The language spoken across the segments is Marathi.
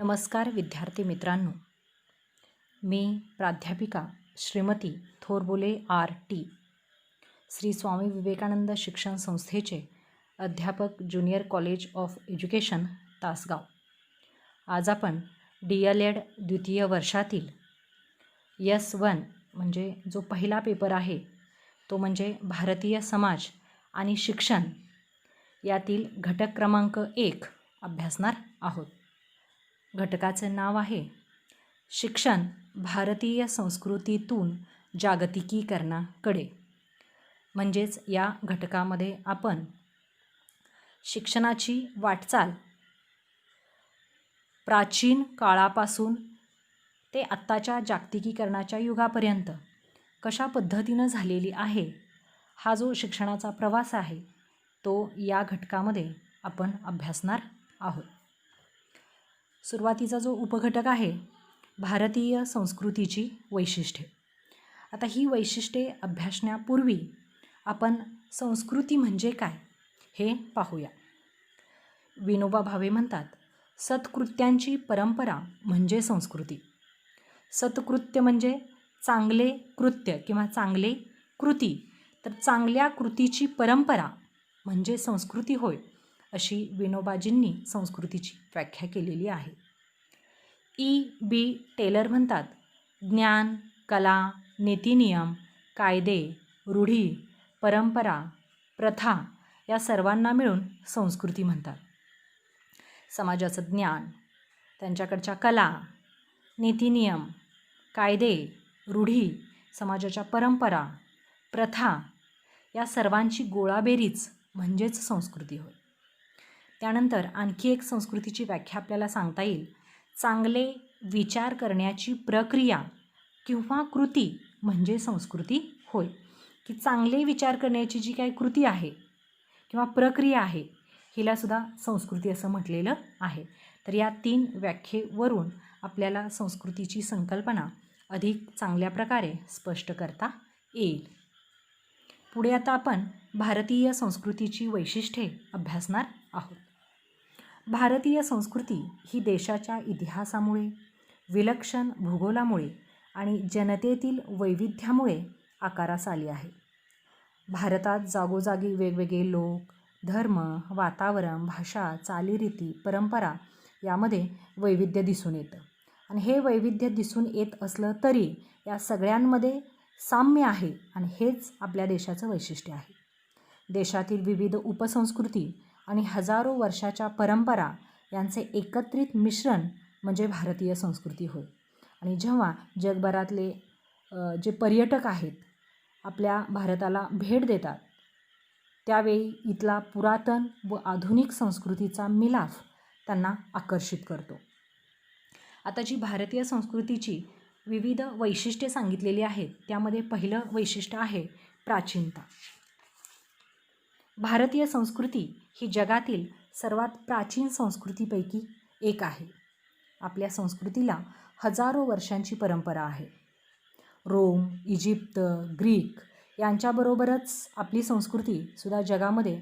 नमस्कार विद्यार्थी मित्रांनो, मी प्राध्यापिका श्रीमती थोरबोले RT, श्री स्वामी विवेकानंद शिक्षण संस्थेचे अध्यापक junior college of education Tasgaon. आज आपण DLED द्वितीय वर्षातील S1 म्हणजे जो पहिला पेपर आहे तो म्हणजे भारतीय समाज आणि शिक्षण यातील घटक क्रमांक 1 अभ्यासणार आहोत. घटकाचे नाव आहे शिक्षण भारतीय संस्कृतीतून जागतिकीकरणाकडे. म्हणजेच या घटकामध्ये आपण शिक्षणाची वाटचाल प्राचीन काळापासून ते आत्ताच्या जागतिकीकरणाच्या युगापर्यंत कशा पद्धतीनं झालेली आहे, हा जो शिक्षणाचा प्रवास आहे तो या घटकामध्ये आपण अभ्यासणार आहोत. सुरुवातीचा जो उपघटक आहे भारतीय संस्कृतीची वैशिष्ट्ये. आता ही वैशिष्ट्ये अभ्यासण्यापूर्वी आपण संस्कृती म्हणजे काय हे पाहूया. विनोबा भावे म्हणतात, सत्कृत्यांची परंपरा म्हणजे संस्कृती. सत्कृत्य म्हणजे चांगले कृत्य किंवा चांगले कृती, तर चांगल्या कृतीची परंपरा म्हणजे संस्कृती होय, अशी विनोबाजींनी संस्कृतीची व्याख्या केलेली आहे. E.B. टेलर म्हणतात, ज्ञान, कला, नीतिनियम, कायदे, रूढी, परंपरा, प्रथा या सर्वांना मिळून संस्कृती म्हणतात. समाजाचं ज्ञान, त्यांच्याकडच्या कला, नीतिनियम, कायदे, रूढी, समाजाच्या परंपरा, प्रथा या सर्वांची गोळाबेरीज म्हणजेच संस्कृती होय. त्यानंतर आणखी एक संस्कृतीची व्याख्या आपल्याला सांगता येईल, चांगले विचार करण्याची प्रक्रिया किंवा कृती म्हणजे संस्कृती होय. की चांगले विचार करण्याची जी काही कृती आहे किंवा प्रक्रिया आहे हिलासुद्धा संस्कृती असं म्हटलेलं आहे. तर या 3 व्याख्येवरून आपल्याला संस्कृतीची संकल्पना अधिक चांगल्या प्रकारे स्पष्ट करता येईल. पुढे आता आपण भारतीय संस्कृतीची वैशिष्ट्ये अभ्यासणार आहोत. भारतीय संस्कृती ही देशाच्या इतिहासामुळे, विलक्षण भूगोलामुळे आणि जनतेतील वैविध्यामुळे आकारास आली आहे. भारतात जागोजागी वेगवेगळे लोक, धर्म, वातावरण, भाषा, चालीरीती, परंपरा यामध्ये वैविध्य दिसून येतं. आणि हे वैविध्य दिसून येत असलं तरी या सगळ्यांमध्ये साम्य आहे आणि हेच आपल्या देशाचं वैशिष्ट्य आहे. देशातील विविध उपसंस्कृती आणि हजारो वर्षाच्या परंपरा यांचे एकत्रित मिश्रण म्हणजे भारतीय संस्कृती होय. आणि जेव्हा जगभरातले जे पर्यटक आहेत आपल्या भारताला भेट देतात त्यावेळी इथला पुरातन व आधुनिक संस्कृतीचा मिलाफ त्यांना आकर्षित करतो. आता जी भारतीय संस्कृतीची विविध वैशिष्ट्ये सांगितलेली आहेत त्यामध्ये पहिलं वैशिष्ट्य आहे प्राचीनता. भारतीय संस्कृती ही जगातील सर्वात प्राचीन संस्कृतीपैकी एक आहे. आपल्या संस्कृतीला हजारो वर्षांची परंपरा आहे. रोम, इजिप्त, ग्रीक यांच्याबरोबरच आपली संस्कृती सुद्धा जगामध्ये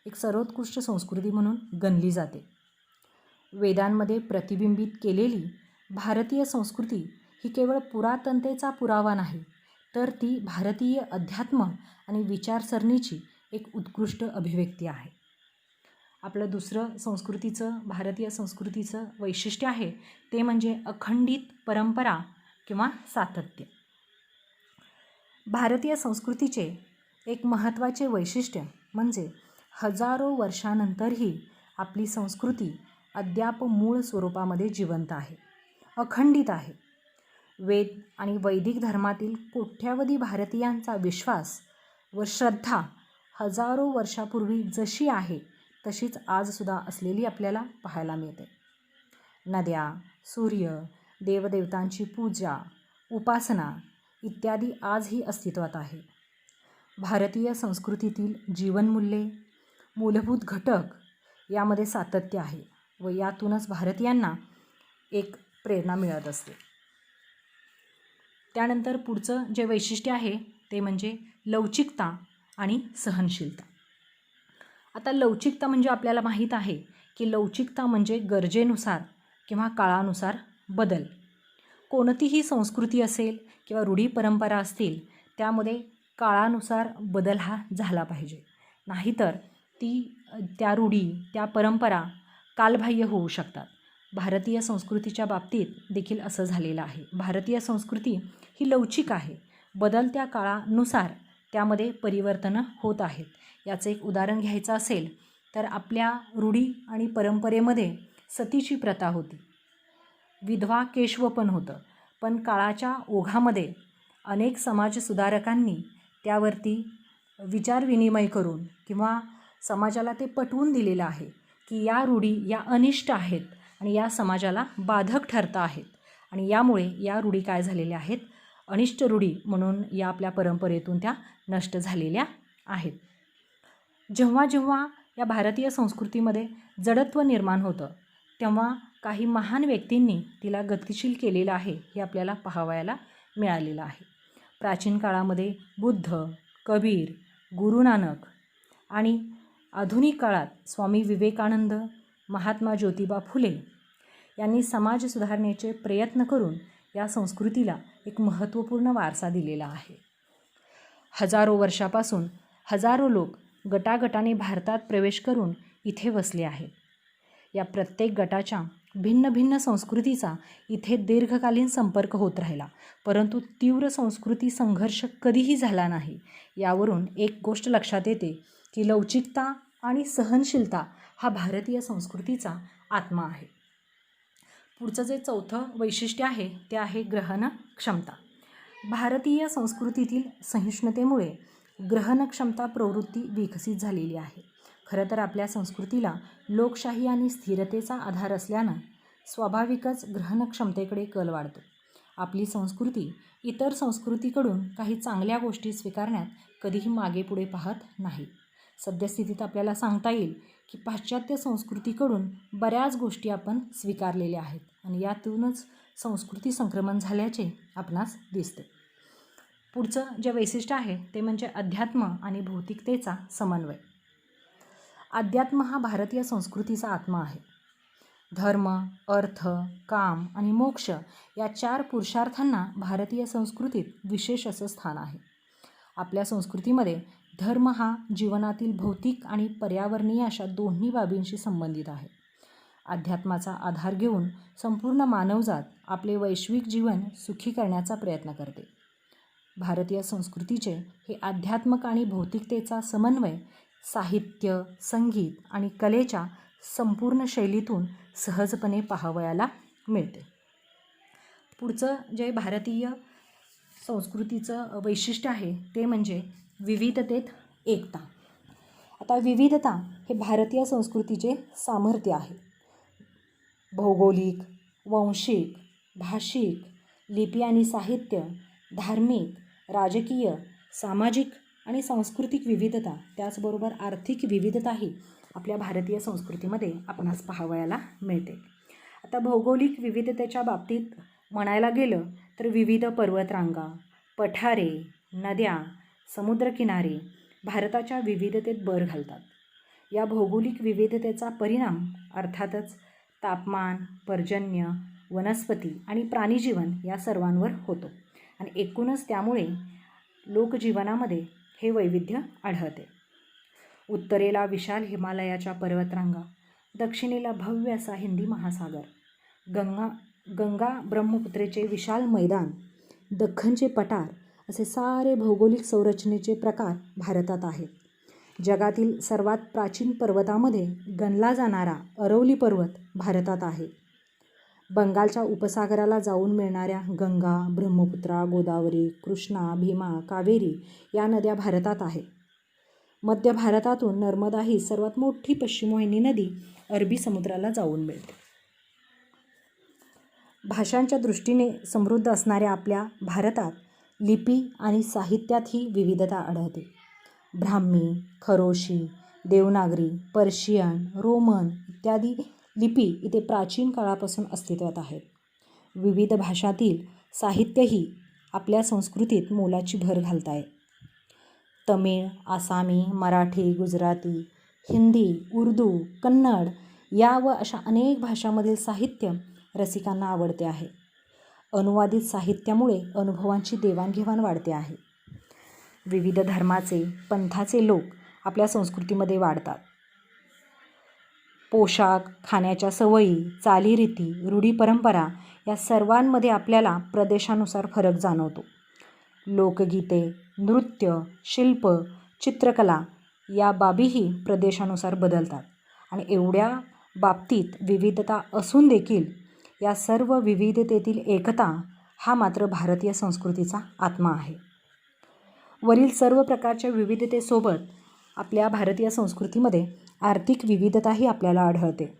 एक सर्वोत्कृष्ट संस्कृती म्हणून गणली जाते. वेदांमध्ये प्रतिबिंबित केलेली भारतीय संस्कृती ही केवळ पुरातनतेचा पुरावा नाही, तर ती भारतीय अध्यात्म आणि विचारसरणीची एक उत्कृष्ट अभिव्यक्ती आहे. आपलं दुसरं भारतीय संस्कृतीचं वैशिष्ट्य आहे ते म्हणजे अखंडित परंपरा किंवा सातत्य. भारतीय संस्कृतीचे एक महत्त्वाचे वैशिष्ट्य म्हणजे हजारो वर्षानंतरही आपली संस्कृती अद्याप मूळ स्वरूपामध्ये जिवंत आहे, अखंडित आहे. वेद आणि वैदिक धर्मातील कोट्यावधी भारतीयांचा विश्वास व श्रद्धा हजारो वर्षापूर्वी जशी आहे तशीच आजसुद्धा असलेली आपल्याला पाहायला मिळते. नद्या, सूर्य, देवदेवतांची पूजा, उपासना इत्यादी आजही अस्तित्वात आहे. भारतीय संस्कृतीतील जीवनमूल्ये, मूलभूत घटक यामध्ये सातत्य आहे व यातूनच भारतीयांना एक प्रेरणा मिळत असते. त्यानंतर पुढचं जे वैशिष्ट्य आहे ते म्हणजे लवचिकता आणि सहनशीलता. आता लवचिकता म्हणजे आपल्याला माहीत आहे की लवचिकता म्हणजे गरजेनुसार किंवा काळानुसार बदल. कोणतीही संस्कृती असेल किंवा रूढी परंपरा असतील त्यामध्ये काळानुसार बदल हा झाला पाहिजे. नाहीतर त्या रूढी, त्या परंपरा कालबाह्य होऊ शकतात. भारतीय संस्कृतीच्या बाबतीत देखील असं झालेलं आहे. भारतीय संस्कृती ही लवचिक आहे. बदलत्या काळानुसार त्यामध्ये परिवर्तनं होत आहेत. याचं एक उदाहरण घ्यायचं असेल तर आपल्या रूढी आणि परंपरेमध्ये सतीची प्रथा होती. विधवा केशवपन होतं. पण काळाच्या ओघामध्ये अनेक समाजसुधारकांनी त्यावरती विचारविनिमय करून किंवा समाजाला ते पटवून दिलेलं आहे की या रूढी या अनिष्ट आहेत आणि या समाजाला बाधक ठरत आहेत आणि यामुळे या रूढी काय झालेल्या आहेत, अनिष्ट रूढी म्हणून या आपल्या परंपरेतून त्या नष्ट झालेल्या आहेत. जेव्हा जेव्हा या भारतीय संस्कृतीमध्ये जडत्व निर्माण होतं तेव्हा काही महान व्यक्तींनी तिला गतिशील केलेलं आहे हे आपल्याला पाहावयाला मिळालेलं आहे. प्राचीन काळामध्ये बुद्ध, कबीर, गुरु नानक आणि आधुनिक काळात स्वामी विवेकानंद, महात्मा ज्योतिबा फुले यांनी समाज सुधारणेचे प्रयत्न करून या संस्कृतीला एक महत्त्वपूर्ण वारसा दिलेला आहे. हजारो वर्षापासून हजारो लोक गटागटाने भारतात प्रवेश करून इथे वसले आहेत. या प्रत्येक गटाच्या भिन्न भिन्न संस्कृतीचा इथे दीर्घकालीन संपर्क होत राहिला, परंतु तीव्र संस्कृती संघर्ष कधीही झाला नाही. यावरून एक गोष्ट लक्षात येते की लवचिकता आणि सहनशीलता हा भारतीय संस्कृतीचा आत्मा आहे. पुढचं जे चौथं वैशिष्ट्य आहे ते आहे ग्रहण क्षमता. भारतीय संस्कृतीतील सहिष्णुतेमुळे ग्रहण क्षमता प्रवृत्ती विकसित झालेली आहे. खरं तर आपल्या संस्कृतीला लोकशाही आणि स्थिरतेचा आधार असल्यानं स्वाभाविकच ग्रहण क्षमतेकडे कल वाढतो. आपली संस्कृती इतर संस्कृतीकडून काही चांगल्या गोष्टी स्वीकारण्यात कधीही मागेपुढे पाहत नाही. सद्यस्थितीत आपल्याला सांगता येईल की पाश्चात्य संस्कृतीकडून बऱ्याच गोष्टी आपण स्वीकारलेल्या आहेत आणि यातूनच संस्कृती संक्रमण झाल्याचे आपणास दिसते. पुढचं जे वैशिष्ट्य आहे ते म्हणजे अध्यात्म आणि भौतिकतेचा समन्वय. अध्यात्म हा भारतीय संस्कृतीचा आत्मा आहे. धर्म, अर्थ, काम आणि मोक्ष या 4 पुरुषार्थांना भारतीय संस्कृतीत विशेष असं स्थान आहे. आपल्या संस्कृतीमध्ये धर्म हा जीवनातील भौतिक आणि पर्यावरणीय अशा दोन्ही बाबींशी संबंधित आहे. अध्यात्माचा आधार घेऊन संपूर्ण मानवजात आपले वैश्विक जीवन सुखी करण्याचा प्रयत्न करते. भारतीय संस्कृतीचे हे आध्यात्मिक आणि भौतिकतेचा समन्वय साहित्य, संगीत आणि कलेच्या संपूर्ण शैलीतून सहजपणे पाहावयाला मिळते. पुढचं जे भारतीय संस्कृतीचं वैशिष्ट्य आहे ते म्हणजे विविधतेत एकता. आता विविधता हे भारतीय संस्कृतीचे सामर्थ्य आहे. भौगोलिक, वंशिक, भाषिक, लिपी आणि साहित्य, धार्मिक, राजकीय, सामाजिक आणि सांस्कृतिक विविधता, त्याचबरोबर आर्थिक विविधताही आपल्या भारतीय संस्कृतीमध्ये आपणास पाहावयाला मिळते. आता भौगोलिक विविधतेच्या बाबतीत म्हणायला गेलं तर विविध पर्वतरांगा, पठारे, नद्या, समुद्रकिनारे भारताच्या विविधतेत भर घालतात. या भौगोलिक विविधतेचा परिणाम अर्थातच तापमान, पर्जन्य, वनस्पती आणि प्राणीजीवन या सर्वांवर होतो आणि एकूणच त्यामुळे लोकजीवनामध्ये हे वैविध्य आढळते. उत्तरेला विशाल हिमालयाच्या पर्वतरांगा, दक्षिणेला भव्य असा हिंदी महासागर, गंगा ब्रह्मपुत्रेचे विशाल मैदान, दख्खनचे पठार असे सारे भौगोलिक संरचनेचे प्रकार भारतात आहेत. जगातील सर्वात प्राचीन पर्वतामध्ये गणला जाणारा अरवली पर्वत भारतात आहे. बंगालच्या उपसागराला जाऊन मिळणाऱ्या गंगा, ब्रह्मपुत्रा, गोदावरी, कृष्णा, भीमा, कावेरी या नद्या भारतात आहेत. मध्य भारतातून नर्मदा ही सर्वात मोठी पश्चिमवाहिनी नदी अरबी समुद्राला जाऊन मिळते. भाषांच्या दृष्टीने समृद्ध असणाऱ्या आपल्या भारतात लिपी आणि साहित्यातही विविधता आढळते. ब्राह्मी, खरोशी, देवनागरी, पर्शियन, रोमन इत्यादी लिपी इथे प्राचीन काळापासून अस्तित्वात आहेत. विविध भाषातील साहित्यही आपल्या संस्कृतीत मोलाची भर घालत आहे. तमिळ, आसामी, मराठी, गुजराती, हिंदी, उर्दू, कन्नड या व अशा अनेक भाषांमधील साहित्य रसिकांना आवडते आहे. अनुवादित साहित्यामुळे अनुभवांची देवाणघेवाण वाढते आहे. विविध धर्माचे, पंथाचे लोक आपल्या संस्कृतीमध्ये वाढतात. पोशाख, खाण्याच्या सवयी, चालीरीती, रूढी परंपरा या सर्वांमध्ये आपल्याला प्रदेशानुसार फरक जाणवतो. लोकगीते, नृत्य, शिल्प, चित्रकला या बाबीही प्रदेशानुसार बदलतात आणि एवढ्या बाबतीत विविधता असून देखील या सर्व विविधतेतील एकता हा मात्र भारतीय संस्कृतीचा आत्मा आहे. वरील सर्व प्रकारच्या विविधतेसोबत आपल्या भारतीय संस्कृतीमध्ये आर्थिक विविधताही आपल्याला आढळते.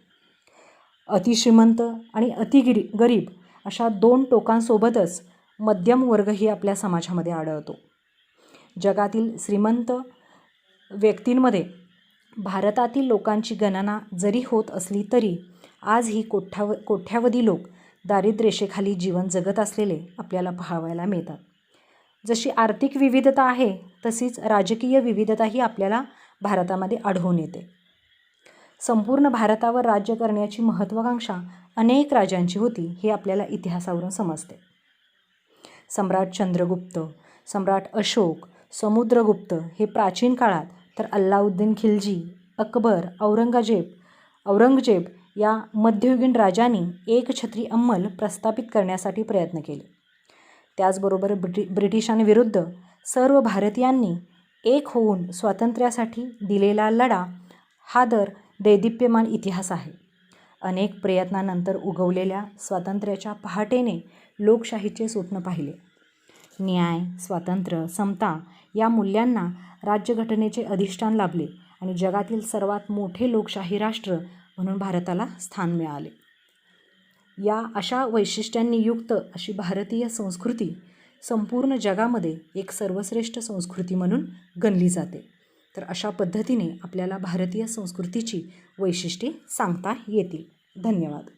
अतिश्रीमंत आणि गरीब अशा दोन टोकांसोबतच मध्यम वर्गही आपल्या समाजामध्ये आढळतो. जगातील श्रीमंत व्यक्तींमध्ये भारतातील लोकांची गणना जरी होत असली तरी आजही कोट्यावधी लोक दारिद्र्यरेषेखाली जीवन जगत असलेले आपल्याला पाहायला मिळतात. जशी आर्थिक विविधता आहे तशीच राजकीय विविधताही आपल्याला भारतामध्ये आढळून येते. संपूर्ण भारतावर राज्य करण्याची महत्त्वाकांक्षा अनेक राजांची होती हे आपल्याला इतिहासावरून समजते. सम्राट चंद्रगुप्त, सम्राट अशोक, समुद्रगुप्त हे प्राचीन काळात, तर अल्लाउद्दीन खिलजी, अकबर, औरंगजेब या मध्ययुगीन राजांनी एकछत्री अंमल प्रस्थापित करण्यासाठी प्रयत्न केले. त्याचबरोबर ब्रिटिशांविरुद्ध सर्व भारतीयांनी एक होऊन स्वातंत्र्यासाठी दिलेला लढा हा देदीप्यमान इतिहास आहे. अनेक प्रयत्नानंतर उगवलेल्या स्वातंत्र्याच्या पहाटेने लोकशाहीचे स्वप्न पाहिले. न्याय, स्वातंत्र्य, समता या मूल्यांना राज्यघटनेचे अधिष्ठान लाभले आणि जगातील सर्वात मोठे लोकशाही राष्ट्र म्हणून भारताला स्थान मिळाले. या अशा वैशिष्ट्यांनी युक्त अशी भारतीय संस्कृती संपूर्ण जगामध्ये एक सर्वश्रेष्ठ संस्कृती म्हणून गणली जाते. तर अशा पद्धतीने आपल्याला भारतीय संस्कृतीची वैशिष्ट्ये सांगता येतील. धन्यवाद.